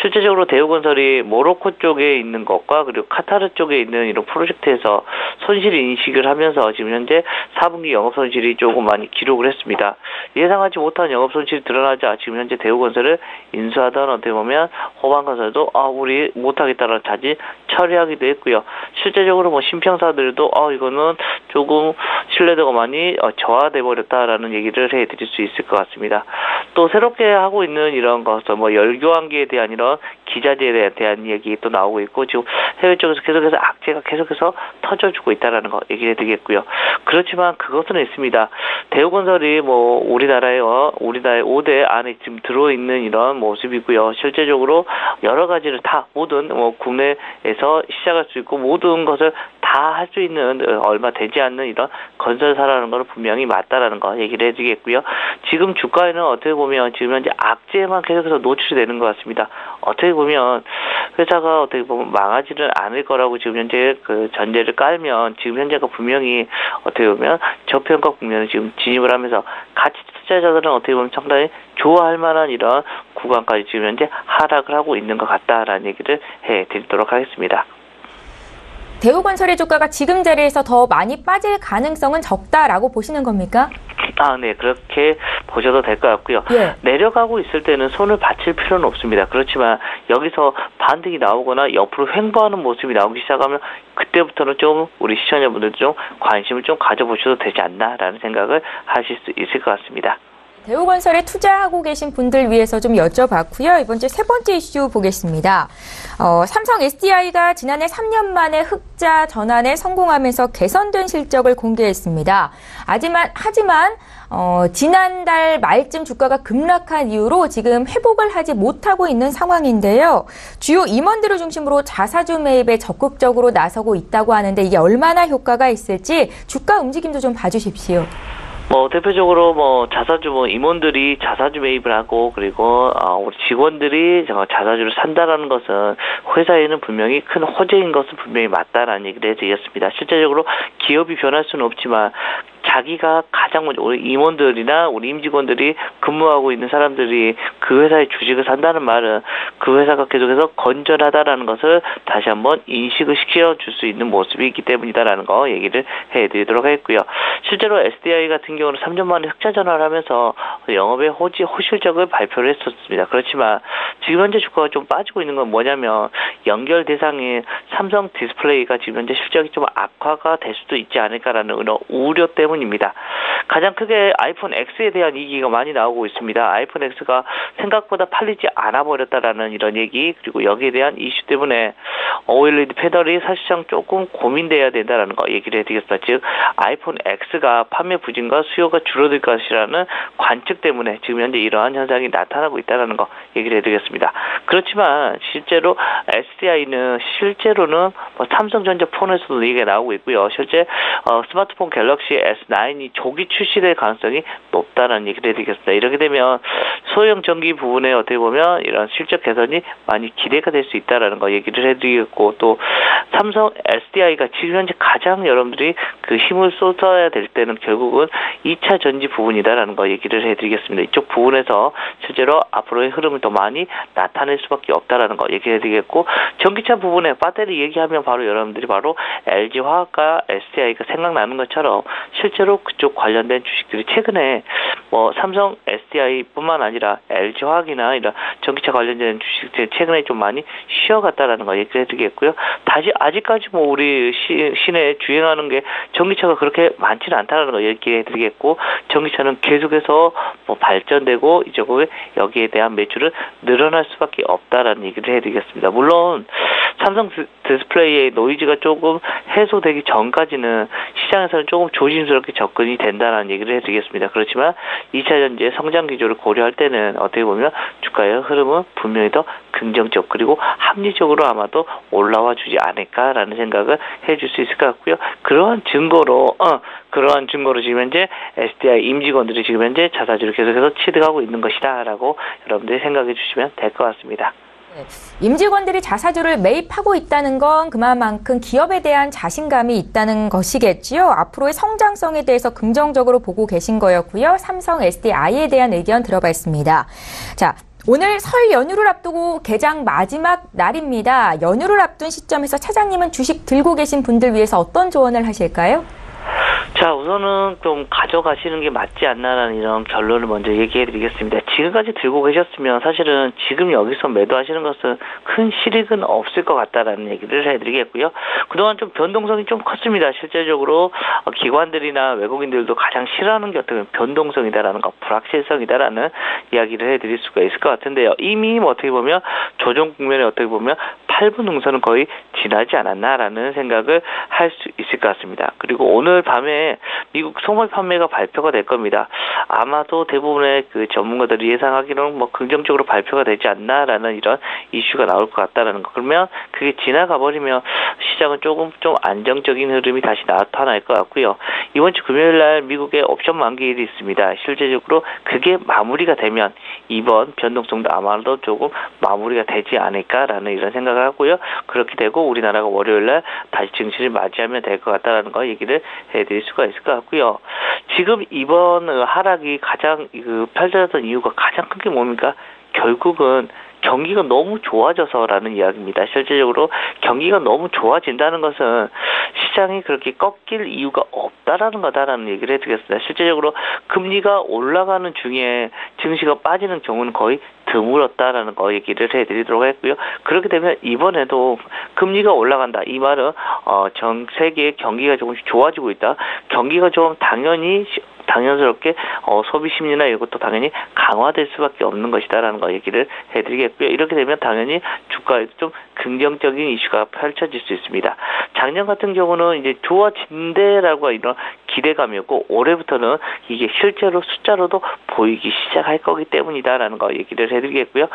실제적으로 대우건설이 모로코 쪽에 있는 것과 그리고 카타르 쪽에 있는 이런 프로젝트에서 손실 인식을 하면서 지금 현재 4분기 영업 손실이 조금 많이 기록을 했습니다. 예상하지 못한 영업 손실이 드러나자 지금 현재 대우건설을 인수하던 어떻게 보면 호방건설도 우리 못하겠다라는 자진 처리하기도 했고요. 실제적으로 뭐 신평사들도 이거는 조금 신뢰도가 많이 저하돼 버렸다라는 얘기를 해드릴 수 있을 것 같습니다. 또 새롭게 하고 있는 이런 것들 뭐 열교환기에 대한 이런 기자재에 대한 얘기 또 나오고 있고 지금 해외 쪽에서 계속해서 악재가 계속해서 터져주고 있다라는 거 얘기를 해드리겠고요. 그렇지만 그것은 있습니다. 대우건설이 뭐 우리나라의 5대 안에 지금 들어있는 이런 모습이고요. 실제적으로 여러 가지를 다 모든 뭐 국내에서 시작할 수 있고 모든 것을 다 할 수 있는 얼마 되지 않는 이런 건설사라는 건 분명히 맞다라는 거 얘기를 해드리겠고요. 지금 주가에는 어떻게 보면 지금 현재 악재에만 계속해서 노출이 되는 것 같습니다. 어떻게 보면 회사가 어떻게 보면 망하지는 않을 거라고 지금 현재 그 전제를 깔면 지금 현재가 분명히 어떻게 보면 저평가 국면에 지금 진입을 하면서 가치 투자자들은 어떻게 보면 상당히 좋아할 만한 이런 구간까지 지금 현재 하락을 하고 있는 것 같다라는 얘기를 해드리도록 하겠습니다. 대우건설의 주가가 지금 자리에서 더 많이 빠질 가능성은 적다라고 보시는 겁니까? 네, 그렇게 보셔도 될 것 같고요. 예. 내려가고 있을 때는 손을 받칠 필요는 없습니다. 그렇지만 여기서 반등이 나오거나 옆으로 횡보하는 모습이 나오기 시작하면 그때부터는 좀 우리 시청자분들도 좀 관심을 좀 가져보셔도 되지 않나라는 생각을 하실 수 있을 것 같습니다. 대우건설에 투자하고 계신 분들 위해서 좀 여쭤봤고요. 이번 주 세 번째 이슈 보겠습니다. 삼성 SDI가 지난해 3년 만에 흑자 전환에 성공하면서 개선된 실적을 공개했습니다. 하지만 지난달 말쯤 주가가 급락한 이후로 지금 회복을 하지 못하고 있는 상황인데요. 주요 임원들을 중심으로 자사주 매입에 적극적으로 나서고 있다고 하는데 이게 얼마나 효과가 있을지 주가 움직임도 좀 봐주십시오. 대표적으로 자사주 임원들이 자사주 매입을 하고 그리고 우리 직원들이 자사주를 산다라는 것은 회사에는 분명히 큰 호재인 것은 분명히 맞다라는 얘기를 해드리겠습니다. 실제적으로 기업이 변할 수는 없지만 자기가 가장 먼저 우리 임원들이나 우리 임직원들이 근무하고 있는 사람들이 그 회사의 주식을 산다는 말은 그 회사가 계속해서 건전하다라는 것을 다시 한번 인식을 시켜줄 수 있는 모습이 있기 때문이다라는 거 얘기를 해드리도록 하겠고요. 실제로 SDI 같은 경우는 3년 만에 흑자 전환을 하면서 영업의 호실적을 발표를 했었습니다. 그렇지만 지금 현재 주가가 좀 빠지고 있는 건 뭐냐면 연결 대상인 삼성 디스플레이가 지금 현재 실적이 좀 악화가 될 수도 있지 않을까라는 그런 우려 때문입니다. 가장 크게 아이폰 X에 대한 얘기가 많이 나오고 있습니다. 아이폰 X가 생각보다 팔리지 않아 버렸다라는 이런 얘기, 그리고 여기에 대한 이슈 때문에 OLED 패널이 사실상 조금 고민돼야 된다라는 거 얘기를 해드리겠습니다. 즉 아이폰 X가 판매 부진과 수요가 줄어들 것이라는 관측 때문에 지금 현재 이러한 현상이 나타나고 있다는 거 얘기를 해드리겠습니다. 그렇지만 실제로 SDI는 실제로는 삼성전자 폰에서도 얘기가 나오고 있고요. 실제 스마트폰 갤럭시 S9이 조기 출시될 가능성이 높다는 얘기를 해드리겠습니다. 이렇게 되면 소형 전기 부분에 어떻게 보면 이런 실적 개선이 많이 기대가 될 수 있다라는 거 얘기를 해드리겠고, 또 삼성 SDI가 지금 현재 가장 여러분들이 그 힘을 쏟아야 될 때는 결국은 2차 전지 부분이다라는 거 얘기를 해드리겠습니다. 이쪽 부분에서 실제로 앞으로의 흐름을 더 많이 나타낼 수밖에 없다라는 거 얘기해 드리겠고, 전기차 부분에 배터리 얘기하면 바로 여러분들이 바로 LG화학과 SDI가 생각나는 것처럼 실제로 그쪽 관련된 주식들이 최근에 삼성 SDI뿐만 아니라 LG화학이나 이런 전기차 관련된 주식들이 최근에 좀 많이 쉬어갔다라는 거 얘기해 드리겠고요. 아직까지 우리 시내에 주행하는 게 전기차가 그렇게 많지는 않다는 거 얘기해 드리겠고, 전기차는 계속해서 발전되고 이제 여기에 대한 매출은 늘어날 수밖에 없다라는 얘기를 해드리겠습니다. 물론 삼성 디스플레이의 노이즈가 조금 해소되기 전까지는 시장에서는 조금 조심스럽게 접근이 된다는 얘기를 해드리겠습니다. 그렇지만 2차 전지의 성장 기조를 고려할 때는 어떻게 보면 주가의 흐름은 분명히 더 긍정적 그리고 합리적으로 아마도 올라와 주지 않을까라는 생각을 해줄 수 있을 것 같고요. 그러한 증거로 지금 현재 SDI 임직원들이 지금 현재 자사주를 계속해서 취득하고 있는 것이다라고 여러분들이 생각해 주시면 될 것 같습니다. 임직원들이 자사주를 매입하고 있다는 건 그만큼 기업에 대한 자신감이 있다는 것이겠지요. 앞으로의 성장성에 대해서 긍정적으로 보고 계신 거였고요. 삼성 SDI에 대한 의견 들어봤습니다. 자, 오늘 설 연휴를 앞두고 개장 마지막 날입니다. 연휴를 앞둔 시점에서 차장님은 주식 들고 계신 분들 위해서 어떤 조언을 하실까요? 자, 우선은 좀 가져가시는 게 맞지 않나라는 이런 결론을 먼저 얘기해 드리겠습니다. 지금까지 들고 계셨으면 사실은 지금 여기서 매도하시는 것은 큰 실익은 없을 것 같다라는 얘기를 해드리겠고요. 그동안 좀 변동성이 좀 컸습니다. 실제적으로 기관들이나 외국인들도 가장 싫어하는 게 어떻게 보면 변동성이다라는 거, 불확실성이다라는 이야기를 해드릴 수가 있을 것 같은데요. 이미 어떻게 보면 조정 국면에 어떻게 보면 8분 응선은 거의 지나지 않았나라는 생각을 할 수 있을 것 같습니다. 그리고 오늘 밤에 미국 소매 판매가 발표가 될 겁니다. 아마도 대부분의 그 전문가들이 예상하기로는 긍정적으로 발표가 되지 않나라는 이런 이슈가 나올 것 같다라는 거. 그러면 그게 지나가 버리면 시장은 조금 좀 안정적인 흐름이 다시 나타날 것 같고요. 이번 주 금요일 날 미국의 옵션 만기일이 있습니다. 실제적으로 그게 마무리가 되면 이번 변동성도 아마도 조금 마무리가 되지 않을까라는 이런 생각을 하고요. 그렇게 되고 우리나라가 월요일 날 다시 증시를 맞이하면 될 것 같다라는 거 얘기를 해드릴 수가 있을 것 같고요. 지금 이번 하락이 가장 펼쳐졌던 이유가 가장 큰 게 뭡니까? 결국은 경기가 너무 좋아져서라는 이야기입니다. 실질적으로 경기가 너무 좋아진다는 것은 시장이 그렇게 꺾일 이유가 없다라는 거다라는 얘기를 해드리겠습니다. 실질적으로 금리가 올라가는 중에 증시가 빠지는 경우는 거의 드물었다라는 거 얘기를 해드리도록 했고요. 그렇게 되면 이번에도 금리가 올라간다. 이 말은 전 세계의 경기가 조금씩 좋아지고 있다. 경기가 좀 당연스럽게 소비 심리나 이런 것도 당연히 강화될 수밖에 없는 것이다라는 거 얘기를 해드리겠고요. 이렇게 되면 당연히 주가에도 좀 긍정적인 이슈가 펼쳐질 수 있습니다. 작년 같은 경우는 이제 좋아진대라고 이런 기대감이었고 올해부터는 이게 실제로 숫자로도 보이기 시작할 거기 때문이다라는 거 얘기를 해드리겠고요.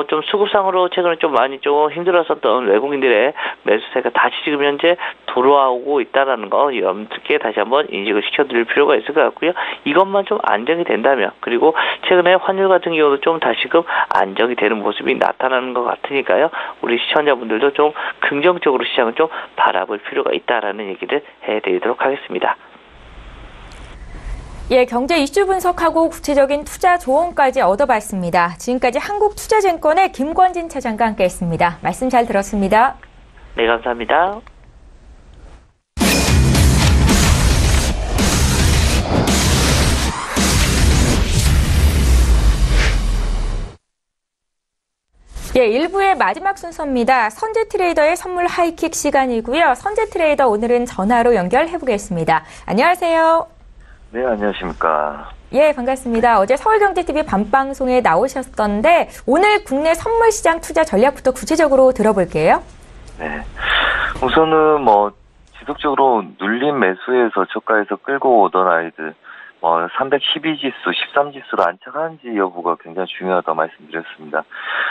좀 수급상으로 최근에 좀 많이 좀 힘들었었던 외국인들의 매수세가 다시 지금 현재 돌아오고 있다라는 거 여러분들께 다시 한번 인식을 시켜드릴 필요가 있을 것 같고요. 이것만 좀 안정이 된다면 그리고 최근에 환율 같은 경우도 좀 다시금 안정이 되는 모습이 나타나는 것 같으니까요. 우리 시청자분들도 좀 긍정적으로 시장을 좀 바라볼 필요가 있다라는 얘기를 해드리도록 하겠습니다. 예, 경제 이슈 분석하고 구체적인 투자 조언까지 얻어봤습니다. 지금까지 한국투자증권의 김권진 차장과 함께했습니다. 말씀 잘 들었습니다. 네, 감사합니다. 예, 1부의 마지막 순서입니다. 선재 트레이더의 선물 하이킥 시간이고요. 선재 트레이더 오늘은 전화로 연결해 보겠습니다. 안녕하세요. 네, 안녕하십니까. 예, 반갑습니다. 어제 서울경제TV 밤방송에 나오셨던데 오늘 국내 선물시장 투자 전략부터 구체적으로 들어볼게요. 네, 우선은 지속적으로 눌림 매수에서 저가에서 끌고 오던 아이들 312지수, 13지수로 안착하는지 여부가 굉장히 중요하다고 말씀드렸습니다.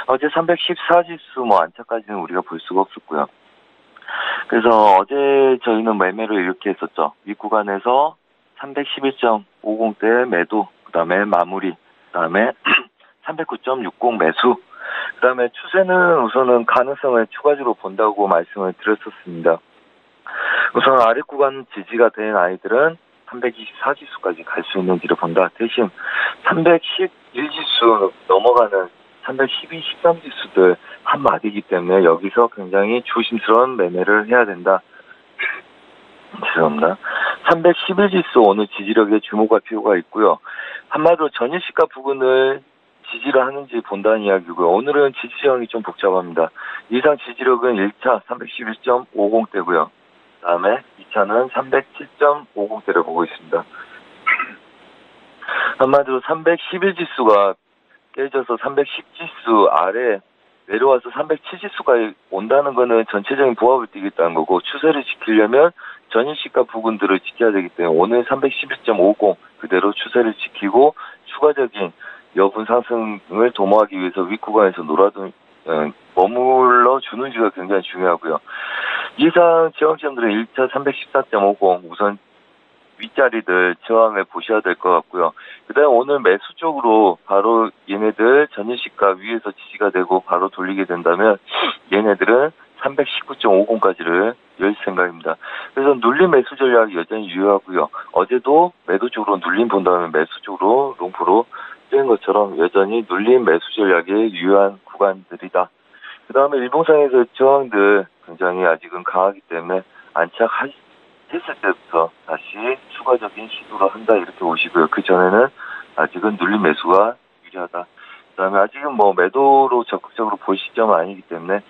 어제 314지수 안착까지는 우리가 볼 수가 없었고요. 그래서 어제 저희는 매매를 이렇게 했었죠. 윗구간에서 311.50대 매도, 그 다음에 마무리, 그 다음에 309.60 매수, 그 다음에 추세는 우선은 가능성을 추가적으로 본다고 말씀을 드렸었습니다. 우선 아래 구간 지지가 된 아이들은 324지수까지 갈 수 있는지를 본다. 대신 311지수 넘어가는 312, 13지수들 한 마디이기 때문에 여기서 굉장히 조심스러운 매매를 해야 된다. 죄송합니다. 311지수 오늘 지지력에 주목할 필요가 있고요. 한마디로 전일시가 부근을 지지를 하는지 본다는 이야기고요. 오늘은 지지형이 좀 복잡합니다. 예상 지지력은 1차 311.50대고요. 그 다음에 2차는 307.50대를 보고 있습니다. 한마디로 311지수가 깨져서 310지수 아래 내려와서 307지수가 온다는 거는 전체적인 부합을 띠겠다는 거고, 추세를 지키려면 전일시가 부근들을 지켜야 되기 때문에 오늘 311.50 그대로 추세를 지키고 추가적인 여분 상승을 도모하기 위해서 윗구간에서 머물러 주는지가 굉장히 중요하고요. 예상 저항점들은 1차 314.50 우선 윗자리들 저항을 보셔야 될 것 같고요. 그 다음에 오늘 매수 쪽으로 바로 얘네들 전일시가 위에서 지지가 되고 바로 돌리게 된다면 얘네들은 319.50까지를 열 생각입니다. 그래서 눌림 매수 전략이 여전히 유효하고요. 어제도 매도 쪽으로 눌림 본 다음에 매수 쪽으로 롱프로 뛴 것처럼 여전히 눌림 매수 전략에 유효한 구간들이다. 그 다음에 일봉상에서 저항들 굉장히 아직은 강하기 때문에 안착했을 때부터 다시 추가적인 시도를 한다 이렇게 보시고요. 그 전에는 아직은 눌림 매수가 유리하다. 그 다음에 아직은 매도로 적극적으로 볼 시점은 아니기 때문에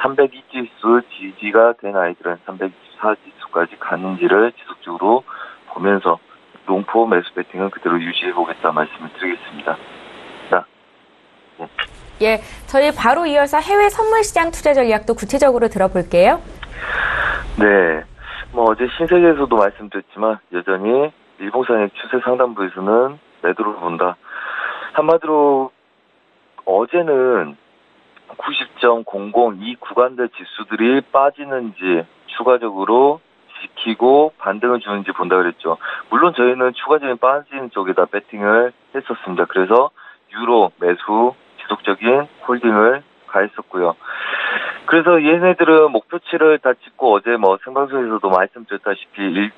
302지수 지지가 된 아이들은 324지수까지 가는지를 지속적으로 보면서 롱포 매수 배팅은 그대로 유지해보겠다 말씀을 드리겠습니다. 자. 네. 예, 저희 바로 이어서 해외 선물시장 투자 전략도 구체적으로 들어볼게요. 네. 어제 신세계에서도 말씀드렸지만 여전히 일봉상의 추세 상단부에서는 매도를 본다. 한마디로 어제는 90.00 이 구간대 지수들이 빠지는지 추가적으로 지키고 반등을 주는지 본다 그랬죠. 물론 저희는 추가적인 빠지는 쪽에다 배팅을 했었습니다. 그래서 유로 매수 지속적인 홀딩을 가했었고요. 그래서 얘네들은 목표치를 다 찍고 어제 생방송에서도 말씀드렸다시피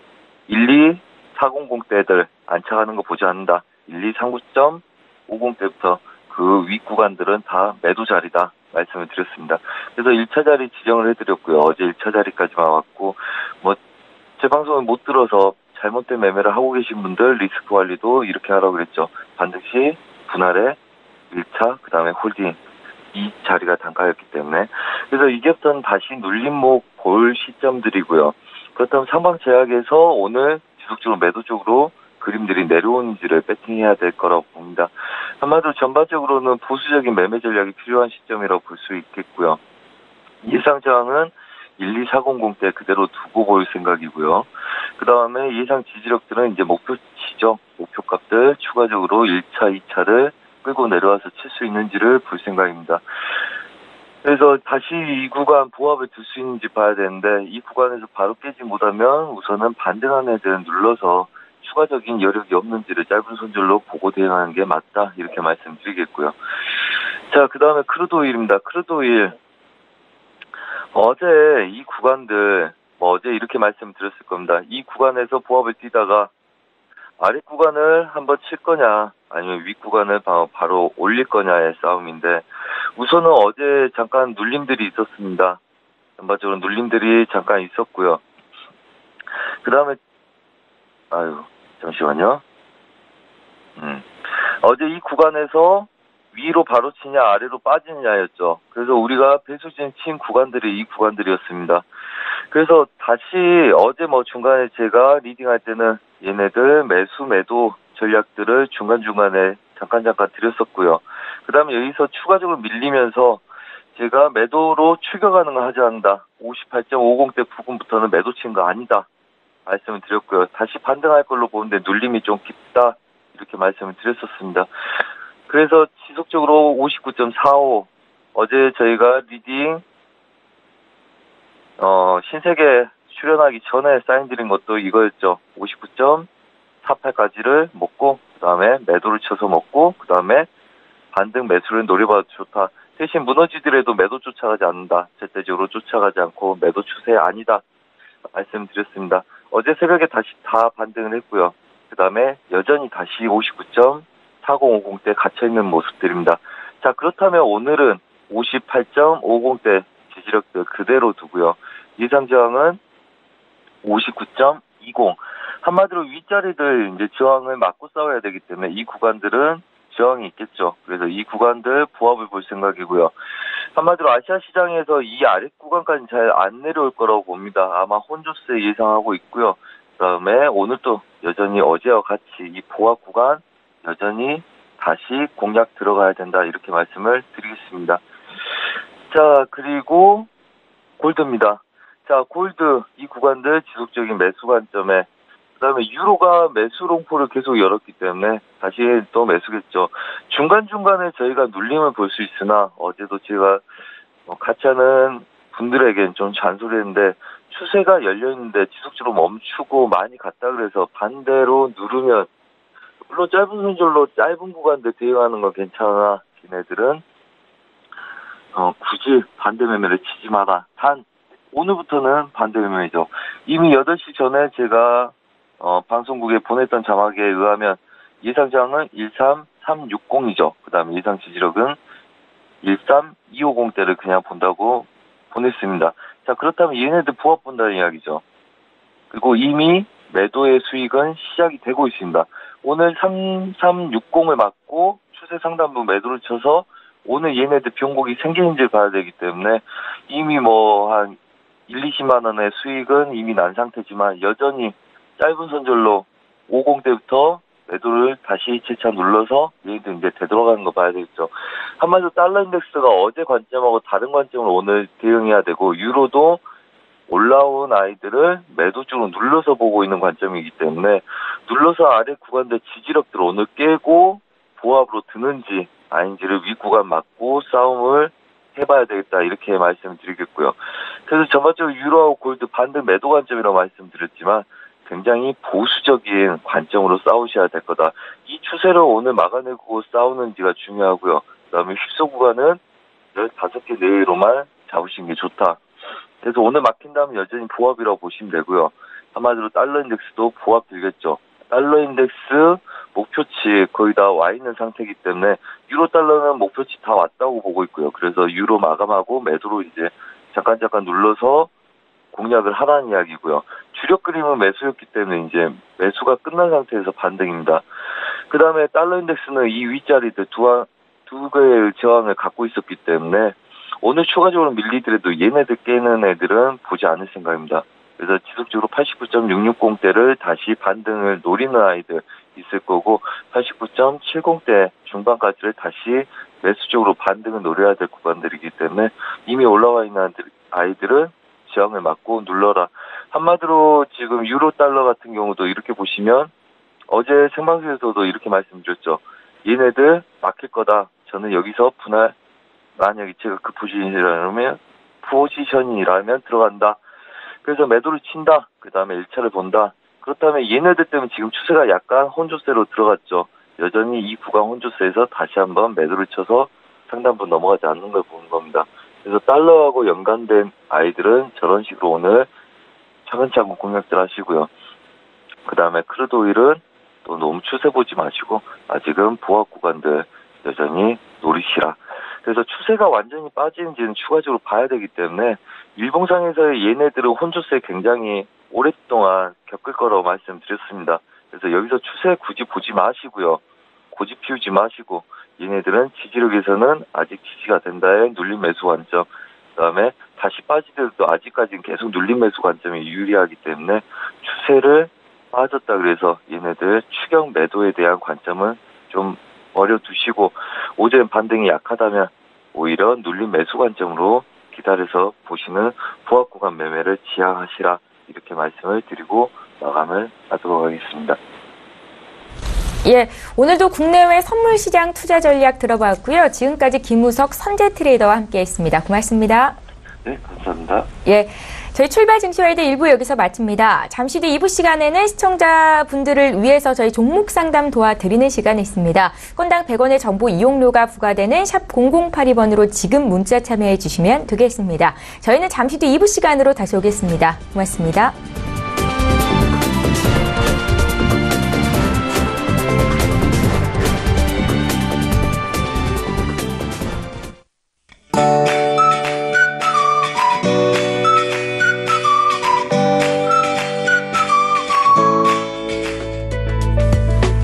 12400대들 안착하는 거 보지 않는다. 1239.50대부터 그 그 윗 구간들은 다 매도 자리다 말씀을 드렸습니다. 그래서 1차 자리 지정을 해드렸고요. 어제 1차 자리까지만 왔고, 제 방송을 못 들어서 잘못된 매매를 하고 계신 분들 리스크 관리도 이렇게 하라고 그랬죠. 반드시 분할에 1차, 그 다음에 홀딩, 이 자리가 단가였기 때문에. 그래서 이격선 다시 눌림목 볼 시점들이고요. 그렇다면 상방 제약에서 오늘 지속적으로 매도 쪽으로 그림들이 내려오는지를 배팅해야 될 거라고 봅니다. 한마디로 전반적으로는 보수적인 매매 전략이 필요한 시점이라고 볼 수 있겠고요. 예상 저항은 12400대 그대로 두고 볼 생각이고요. 그 다음에 예상 지지력들은 이제 목표치죠. 목표값들 추가적으로 1차, 2차를 끌고 내려와서 칠 수 있는지를 볼 생각입니다. 그래서 다시 이 구간 보합을 둘 수 있는지 봐야 되는데, 이 구간에서 바로 깨지 못하면 우선은 반등한 애들은 눌러서 추가적인 여력이 없는지를 짧은 손절로 보고 대응하는 게 맞다, 이렇게 말씀드리겠고요. 자, 그 다음에 크루드오일입니다. 크루드오일. 어제 이 구간들, 어제 이렇게 말씀드렸을 겁니다. 이 구간에서 보합을 뛰다가 아래 구간을 한번 칠 거냐, 아니면 윗 구간을 바로 올릴 거냐의 싸움인데, 우선은 어제 잠깐 눌림들이 있었습니다. 전반적으로 눌림들이 잠깐 있었고요. 그 다음에, 잠시만요. 어제 이 구간에서 위로 바로 치냐 아래로 빠지느냐였죠. 그래서 우리가 배수진 친 구간들이 이 구간들이었습니다. 그래서 다시 어제 중간에 제가 리딩할 때는 얘네들 매수 매도 전략들을 중간중간에 잠깐 드렸었고요. 그 다음에 여기서 추가적으로 밀리면서 제가 매도로 추격 가능을 하지 않는다. 58.50대 부근부터는 매도 친 거 아니다 말씀을 드렸고요. 다시 반등할 걸로 보는데 눌림이 좀 깊다, 이렇게 말씀을 드렸었습니다. 그래서 지속적으로 59.45, 어제 저희가 리딩 신세계 출연하기 전에 사인드린 것도 이거였죠. 59.48까지를 먹고, 그 다음에 매도를 쳐서 먹고, 그 다음에 반등 매수를 노려봐도 좋다. 대신 무너지더라도 매도 쫓아가지 않는다. 절대적으로 쫓아가지 않고 매도 추세 아니다 말씀드렸습니다. 어제 새벽에 다시 다 반등을 했고요. 그 다음에 여전히 다시 59.4050대 갇혀있는 모습들입니다. 자, 그렇다면 오늘은 58.50대 지지력들 그대로 두고요. 예상 저항은 59.20. 한마디로 윗자리들 이제 저항을 맞고 싸워야 되기 때문에 이 구간들은 저항이 있겠죠. 그래서 이 구간들 보합을 볼 생각이고요. 한마디로 아시아 시장에서 이 아래 구간까지 잘 안 내려올 거라고 봅니다. 아마 혼조세 예상하고 있고요. 그 다음에 오늘 또 여전히 어제와 같이 이 보합 구간 여전히 다시 공략 들어가야 된다, 이렇게 말씀을 드리겠습니다. 자, 그리고 골드입니다. 자, 골드 이 구간들 지속적인 매수 관점에, 그 다음에 유로가 매수 롱포를 계속 열었기 때문에 다시 또 매수겠죠. 중간중간에 저희가 눌림을 볼 수 있으나 어제도 제가 같이 하는 분들에겐 좀 잔소리했는데, 추세가 열려있는데 지속적으로 멈추고 많이 갔다 그래서 반대로 누르면, 물론 짧은 손절로 짧은 구간들 대응하는 건 괜찮아, 걔네들은 굳이 반대 매매를 치지 마라. 단 오늘부터는 반대 매매죠. 이미 8시 전에 제가 방송국에 보냈던 자막에 의하면 예상 저항은 13360이죠. 그 다음에 예상 지지력은 13250대를 그냥 본다고 보냈습니다. 자, 그렇다면 얘네들 부합 본다는 이야기죠. 그리고 이미 매도의 수익은 시작이 되고 있습니다. 오늘 3360을 맞고 추세 상단부 매도를 쳐서 오늘 얘네들 변곡이 생기는지를 봐야 되기 때문에 이미 한 1, 20만 원의 수익은 이미 난 상태지만 여전히 짧은 손절로 50대부터 매도를 다시 재차 눌러서 얘네들 이제 되돌아가는 거 봐야 되겠죠. 한마디로 달러 인덱스가 어제 관점하고 다른 관점으로 오늘 대응해야 되고, 유로도 올라온 아이들을 매도 쪽으로 눌러서 보고 있는 관점이기 때문에 눌러서 아래 구간들 지지력들을 오늘 깨고 보합으로 드는지 아닌지를 윗 구간 맞고 싸움을 해봐야 되겠다, 이렇게 말씀드리겠고요. 그래서 전반적으로 유로하고 골드 반등 매도 관점이라고 말씀드렸지만 굉장히 보수적인 관점으로 싸우셔야 될 거다. 이 추세를 오늘 막아내고 싸우는지가 중요하고요. 그 다음에 휩소 구간은 15개 내외로만 잡으시는 게 좋다. 그래서 오늘 막힌다면 여전히 보합이라고 보시면 되고요. 한마디로 달러 인덱스도 보합 들겠죠. 달러 인덱스 목표치 거의 다 와 있는 상태이기 때문에 유로 달러는 목표치 다 왔다고 보고 있고요. 그래서 유로 마감하고 매도로 이제 잠깐 눌러서 공략을 하라는 이야기고요. 주력 그림은 매수였기 때문에 이제 매수가 끝난 상태에서 반등입니다. 그 다음에 달러 인덱스는 이 윗자리들 두 개의 저항을 갖고 있었기 때문에 오늘 추가적으로 밀리더라도 얘네들 깨는 애들은 보지 않을 생각입니다. 그래서 지속적으로 89.660대를 다시 반등을 노리는 아이들 있을 거고 89.70대 중반까지를 다시 매수적으로 반등을 노려야 될 구간들이기 때문에 이미 올라와 있는 아이들은 저항을 맞고 눌러라. 한마디로 지금 유로 달러 같은 경우도 이렇게 보시면 어제 생방송에서도 이렇게 말씀드렸죠. 얘네들 막힐 거다. 저는 여기서 분할 만약에 제가 그 포지션이라면 들어간다. 그래서 매도를 친다. 그 다음에 1차를 본다. 그렇다면 얘네들 때문에 지금 추세가 약간 혼조세로 들어갔죠. 여전히 이 구간 혼조세에서 다시 한번 매도를 쳐서 상단부 넘어가지 않는 걸 보는 겁니다. 그래서 달러하고 연관된 아이들은 저런 식으로 오늘 차근차근 공략들 하시고요. 그 다음에 크루드 오일은 또 너무 추세 보지 마시고 아직은 보합 구간들 여전히 노리시라. 그래서 추세가 완전히 빠지는지는 추가적으로 봐야 되기 때문에 일봉상에서의 얘네들은 혼조세 굉장히 오랫동안 겪을 거라고 말씀드렸습니다. 그래서 여기서 추세 굳이 보지 마시고요. 고집 피우지 마시고 얘네들은 지지력에서는 아직 지지가 된다의 눌림 매수 관점, 그 다음에 다시 빠지더라도 아직까지는 계속 눌림 매수 관점이 유리하기 때문에 추세를 빠졌다 그래서 얘네들 추격 매도에 대한 관점은 좀 버려두시고 어제 반등이 약하다면 오히려 눌림 매수 관점으로 기다려서 보시는 보합 구간 매매를 지향하시라 이렇게 말씀을 드리고 마감을 하도록 하겠습니다. 예, 오늘도 국내외 선물시장 투자 전략 들어봤고요. 지금까지 김우석 선재 트레이더와 함께했습니다. 고맙습니다. 네, 감사합니다. 예, 저희 출발 증시와이드 1부 여기서 마칩니다. 잠시 뒤 2부 시간에는 시청자분들을 위해서 저희 종목 상담 도와드리는 시간이 있습니다. 건당 100원의 정보 이용료가 부과되는 샵 0082번으로 지금 문자 참여해 주시면 되겠습니다. 저희는 잠시 뒤 2부 시간으로 다시 오겠습니다. 고맙습니다.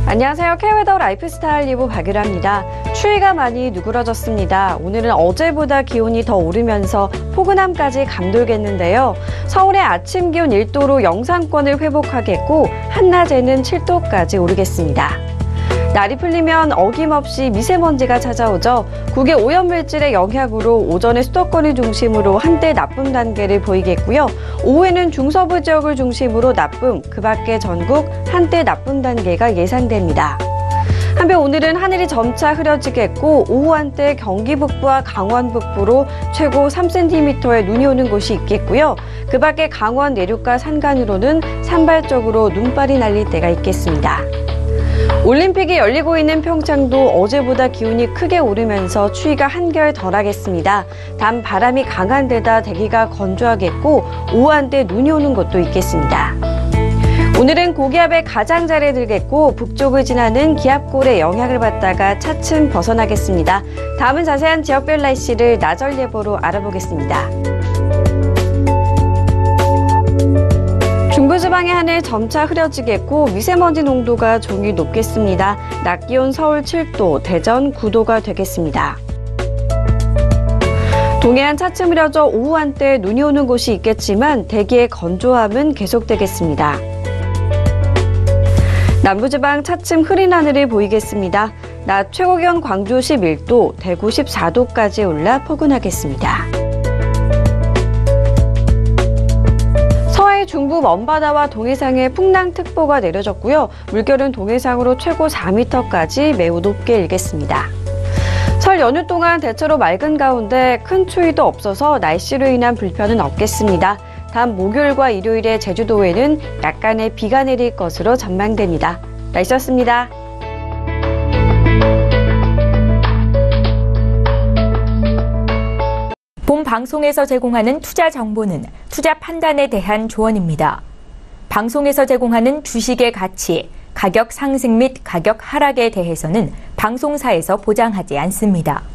안녕하세요. K웨더 라이프스타일 리뷰 박유라입니다. 추위가 많이 누그러졌습니다. 오늘은 어제보다 기온이 더 오르면서 포근함까지 감돌겠는데요. 서울의 아침 기온 1도로 영상권을 회복하겠고 한낮에는 7도까지 오르겠습니다. 날이 풀리면 어김없이 미세먼지가 찾아오죠. 국외 오염물질의 영향으로 오전에 수도권을 중심으로 한때 나쁨 단계를 보이겠고요. 오후에는 중서부 지역을 중심으로 나쁨, 그 밖에 전국 한때 나쁨 단계가 예상됩니다. 한편 오늘은 하늘이 점차 흐려지겠고 오후 한때 경기 북부와 강원 북부로 최고 3cm의 눈이 오는 곳이 있겠고요. 그 밖에 강원 내륙과 산간으로는 산발적으로 눈발이 날릴 때가 있겠습니다. 올림픽이 열리고 있는 평창도 어제보다 기온이 크게 오르면서 추위가 한결 덜하겠습니다. 단 바람이 강한 데다 대기가 건조하겠고 오후 한때 눈이 오는 곳도 있겠습니다. 오늘은 고기압의 가장자리에 들겠고 북쪽을 지나는 기압골의 영향을 받다가 차츰 벗어나겠습니다. 다음은 자세한 지역별 날씨를 나절 예보로 알아보겠습니다. 중부지방의 하늘 점차 흐려지겠고 미세먼지 농도가 종일 높겠습니다. 낮 기온 서울 7도, 대전 9도가 되겠습니다. 동해안 차츰 흐려져 오후 한때 눈이 오는 곳이 있겠지만 대기의 건조함은 계속되겠습니다. 남부지방 차츰 흐린 하늘을 보이겠습니다. 낮 최고기온 광주 11도, 대구 14도까지 올라 포근하겠습니다. 서해 중부 먼바다와 동해상에 풍랑특보가 내려졌고요. 물결은 동해상으로 최고 4m까지 매우 높게 일겠습니다. 설 연휴 동안 대체로 맑은 가운데 큰 추위도 없어서 날씨로 인한 불편은 없겠습니다. 다음 목요일과 일요일에 제주도에는 약간의 비가 내릴 것으로 전망됩니다. 날씨였습니다. 본 방송에서 제공하는 투자 정보는 투자 판단에 대한 조언입니다. 방송에서 제공하는 주식의 가치, 가격 상승 및 가격 하락에 대해서는 방송사에서 보장하지 않습니다.